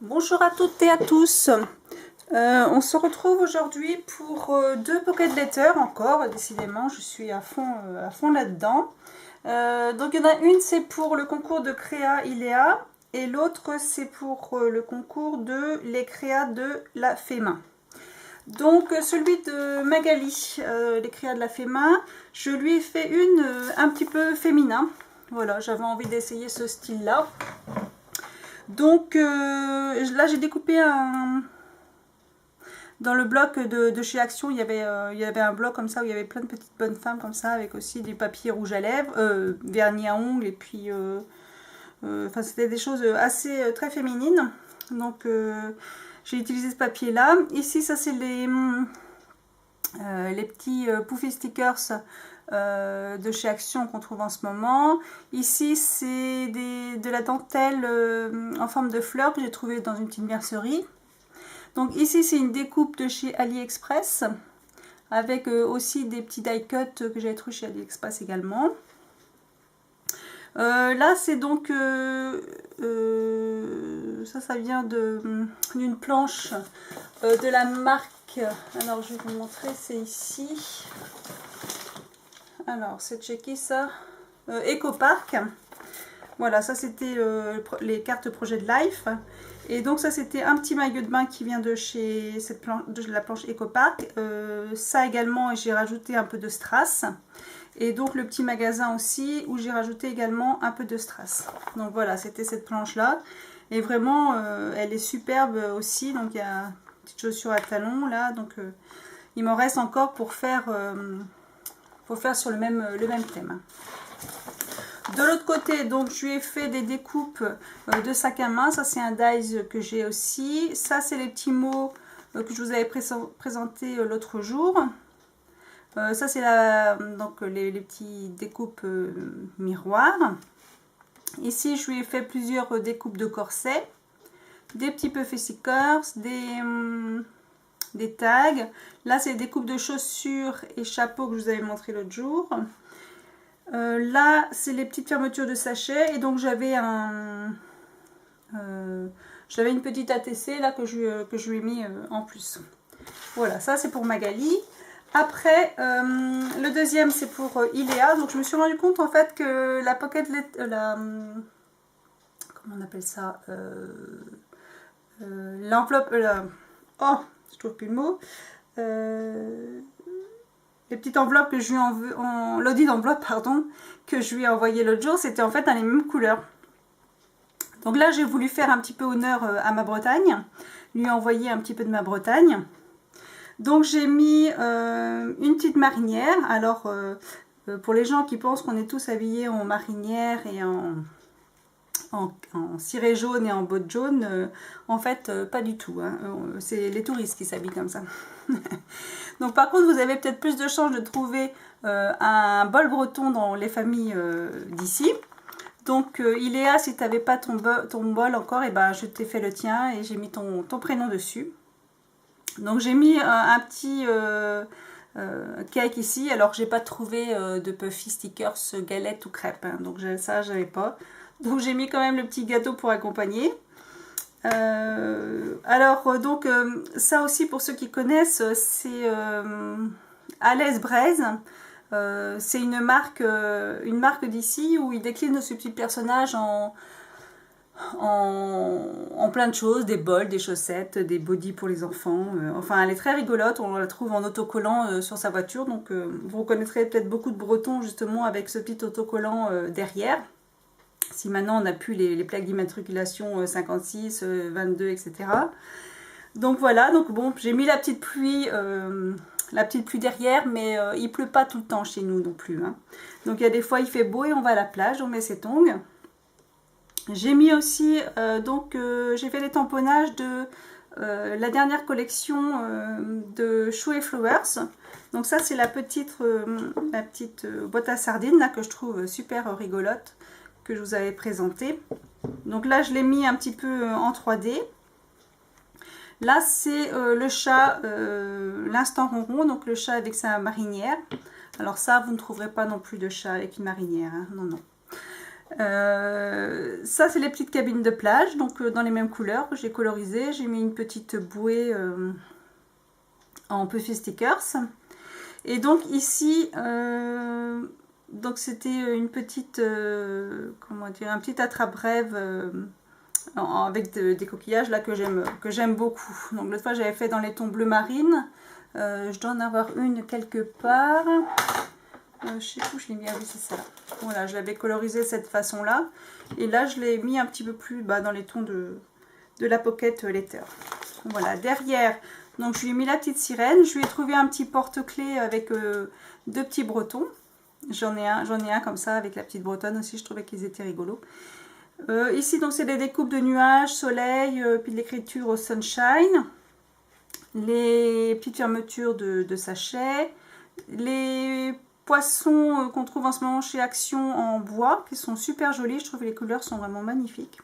Bonjour à toutes et à tous. On se retrouve aujourd'hui pour deux pocket letters encore. Décidément, je suis à fond là-dedans. Donc il y en a une, c'est pour le concours de créa ILEA et l'autre, c'est pour le concours de les créas de la FEMA. Donc celui de Magali, les créas de la FEMA, je lui ai fait une un petit peu féminin. Voilà, j'avais envie d'essayer ce style-là. Donc là j'ai découpé dans le bloc de chez Action, il y avait un bloc comme ça où il y avait plein de petites bonnes femmes comme ça avec aussi du papier rouge à lèvres, vernis à ongles et puis enfin c'était des choses assez très féminines. Donc j'ai utilisé ce papier là. Ici ça c'est les petits Poufy stickers de chez Action qu'on trouve en ce moment. Ici c'est de la dentelle en forme de fleurs que j'ai trouvé dans une petite mercerie. Donc ici c'est une découpe de chez AliExpress avec aussi des petits die cut que j'ai trouvé chez AliExpress également. Là c'est donc ça vient d'une planche de la marque, alors je vais vous montrer, c'est ici. Alors c'est checké ça, EcoPark. Voilà, ça c'était les cartes projet de life. Et donc ça c'était un petit maillot de bain qui vient de chez de la planche EcoPark. Ça également, j'ai rajouté un peu de strass. Et donc le petit magasin aussi où j'ai rajouté également un peu de strass. Donc voilà, c'était cette planche là. Et vraiment elle est superbe aussi. Donc il y a une petite chaussure à talons là. Donc il m'en reste encore pour faire sur le même thème. De l'autre côté, donc je lui ai fait des découpes de sac à main. Ça c'est un dies que j'ai aussi. Ça c'est les petits mots que je vous avais présenté l'autre jour. Ça c'est donc les petits découpes miroirs. Ici je lui ai fait plusieurs découpes de corsets, des petits puffy stickers, des tags. Là c'est des découpes de chaussures et chapeaux que je vous avais montré l'autre jour. Là c'est les petites fermetures de sachets et donc j'avais une petite ATC là que je lui ai mis en plus. Voilà, ça c'est pour Magali. Après le deuxième c'est pour ILEA. Donc je me suis rendu compte en fait que la pocket comment on appelle ça, l'enveloppe, oh je trouve plus le mot, les petites enveloppes que je lui ai l'audit d'enveloppe pardon que je lui ai envoyé l'autre jour, c'était en fait dans les mêmes couleurs. Donc là j'ai voulu faire un petit peu honneur à ma Bretagne, lui envoyer un petit peu de ma Bretagne. Donc j'ai mis une petite marinière. Alors pour les gens qui pensent qu'on est tous habillés en marinière et en ciré jaune et en bottes jaunes, en fait pas du tout, hein. C'est les touristes qui s'habillent comme ça. Donc par contre vous avez peut-être plus de chance de trouver un bol breton dans les familles d'ici. Donc ILEA, si tu n'avais pas ton bol encore, et ben je t'ai fait le tien et j'ai mis ton prénom dessus. Donc j'ai mis un petit cake ici. Alors j'ai pas trouvé de puffy stickers galette ou crêpe, hein. Donc ça j'avais pas. Donc j'ai mis quand même le petit gâteau pour accompagner. Alors donc ça aussi pour ceux qui connaissent, c'est Alès Braise. C'est une marque d'ici où ils déclinent ce petit personnage en plein de choses, des bols, des chaussettes, des bodys pour les enfants. Enfin, elle est très rigolote, on la trouve en autocollant sur sa voiture. Donc, vous reconnaîtrez peut-être beaucoup de Bretons justement avec ce petit autocollant derrière. Si maintenant on n'a plus les plaques d'immatriculation 56, 22, etc. Donc voilà, donc bon, j'ai mis la petite pluie derrière, mais il pleut pas tout le temps chez nous non plus, hein. Donc il y a des fois il fait beau et on va à la plage, on met ses tongs. J'ai mis aussi, j'ai fait les tamponnages de la dernière collection de Shoe et Flowers. Donc ça c'est la petite boîte à sardines là que je trouve super rigolote, que je vous avais présentée. Donc là je l'ai mis un petit peu en 3D. Là c'est le chat, l'instant ronron, donc le chat avec sa marinière. Alors ça vous ne trouverez pas non plus de chat avec une marinière, hein. Non non. Ça c'est les petites cabines de plage, donc dans les mêmes couleurs que j'ai colorisées. J'ai mis une petite bouée en puffy stickers. Et donc ici, donc c'était une petite, comment dire, un petit attrape-rêve avec des coquillages là que j'aime beaucoup. Donc l'autre fois j'avais fait dans les tons bleu marine. Je dois en avoir une quelque part. Je sais plus où je l'ai mis, ah oui c'est ça. Voilà, je l'avais colorisé de cette façon là. Et là je l'ai mis un petit peu plus dans les tons de la Pocket Letter. Voilà, derrière, donc je lui ai mis la petite sirène. Je lui ai trouvé un petit porte-clés avec deux petits bretons. J'en ai un comme ça avec la petite bretonne aussi, je trouvais qu'ils étaient rigolos. Ici donc c'est des découpes de nuages, soleil, puis de l'écriture au sunshine. Les petites fermetures de sachets. Les poissons qu'on trouve en ce moment chez Action en bois, qui sont super jolis, je trouve que les couleurs sont vraiment magnifiques.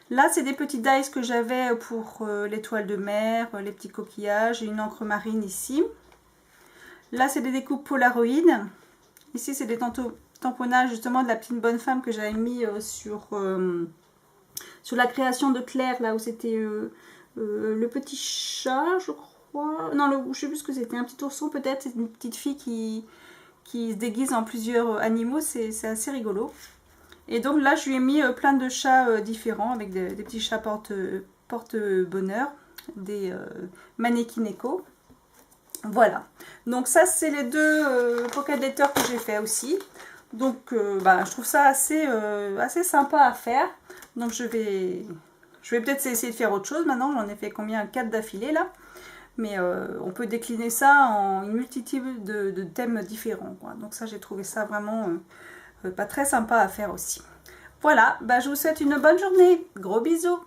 Là c'est des petits dies que j'avais pour l'étoile de mer, les petits coquillages et une encre marine ici. Là c'est des découpes Polaroid. Ici c'est des tamponnages justement de la petite bonne femme que j'avais mis sur la création de Claire, là où c'était le petit chat je crois. Non, je sais plus ce que c'était, un petit ourson peut-être, c'est une petite fille qui se déguise en plusieurs animaux, c'est assez rigolo. Et donc là je lui ai mis plein de chats différents avec des petits chats porte-bonheur, des mannequin éco. Voilà, donc ça c'est les deux Pocket Letter que j'ai fait aussi. Donc je trouve ça assez sympa à faire. Donc je vais peut-être essayer de faire autre chose maintenant. J'en ai fait combien? 4 d'affilée là. Mais on peut décliner ça en une multitude de thèmes différents, quoi. Donc ça j'ai trouvé ça vraiment pas très sympa à faire aussi. Voilà, je vous souhaite une bonne journée. Gros bisous.